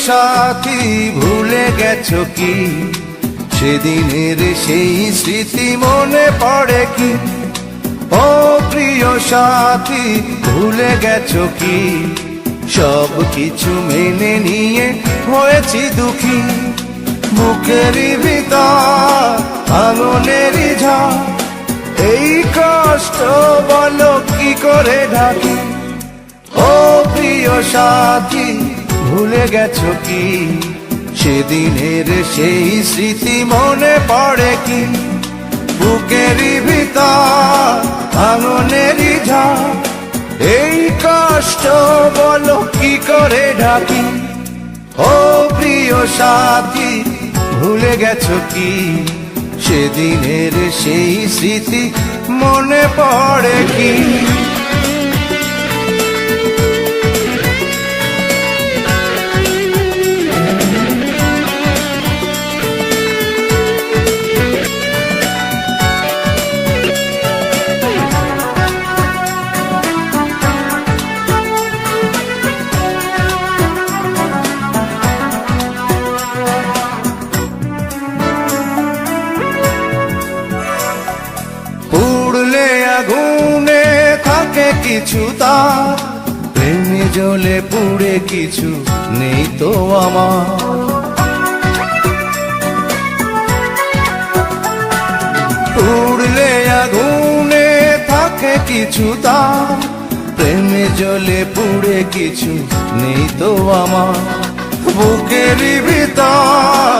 সাথী ভুলে গেছো কি সেদিনের সেই স্মৃতি মনে পড়ে কি? ও প্রিয় সাথী ভুলে গেছো কি সব কিছু মেনে নিয়ে হয়েছি দুঃখী। বুকেরই ভিতর আগুনেরই ঝড়, এই কষ্ট বলো কি করে ঢাকি? ও প্রিয় সাথী ভুলে গেছো কি সেদিনের সেই স্মৃতি মনে পড়ে কি? বুকেরই ভিতর আগুনেরই ঝড়, এই কষ্ট বলো কি করে ঢাকি? ও প্রিয় সাথী ভুলে গেছো কি সেদিনের সেই স্মৃতি মনে পড়ে কি? পুড়লে আগুনে থাকে কিছু তার, প্রেমে জ্বলে পুড়ে কিছু নেই তো আমার। পুড়লে আগুনে থাকে কিছু তার, প্রেমে জ্বলে পুড়ে কিছু নেই তো আমার। বুকেরই ভিতর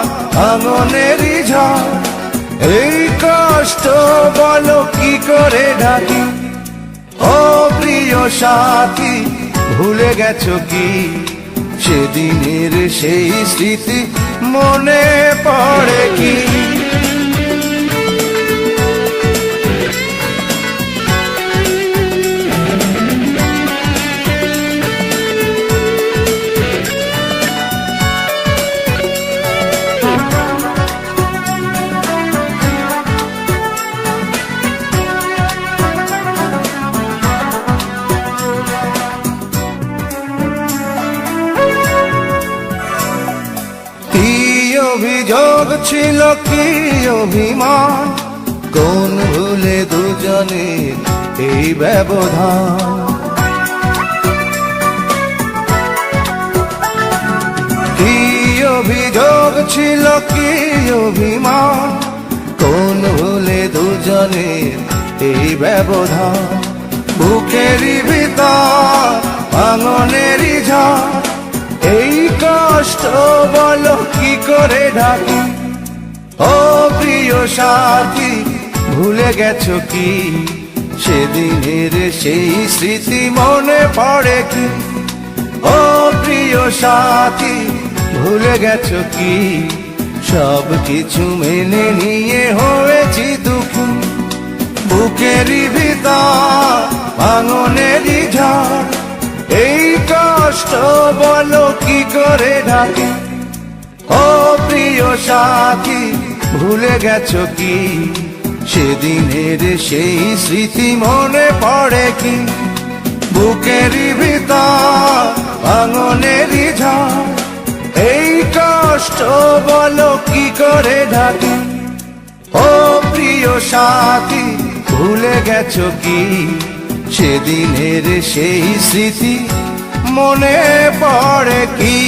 আগুনেরই ঝড়, এই কষ্ট বলো কি করে ঢাকি? ও প্রিয় সাথী ভুলে গেছো কি সেদিনের সেই স্মৃতি মনে পড়ে কি? অভিযোগ ছিল কি অভিমান, কোন ভুলে দুজনে এই ব্যবধান? কি অভিযোগ ছিল কি অভিমান, কোন ভুলে দুজনে এই ব্যবধান? বুকেরই ভিতর আগুনেরই ঝড়, এই কষ্ট বলো কি করে ঢাকি? ও প্রিয় সাথী ভুলে গেছো কি সেদিনের সেই স্মৃতি মনে পড়ে কি? ও প্রিয় সাথী ভুলে গেছো কি সব কিছু মেনে নিয়ে হয়েছি দুঃখী। বুকেরই ভিতর আগুনেরই ঝড়, এই কষ্ট বলো কি করে ঢাকি? ও প্রিয় সাথী ভুলে গেছো কি সেদিনের সেই স্মৃতি মনে পড়ে কি? বুকেরই ভিতর আগুনেরই ঝড়, এই কষ্ট বলো কি করে ঢাকি? ও প্রিয় সাথী ভুলে গেছো কি সেদিনের সেই স্মৃতি মনে পড়ে কি?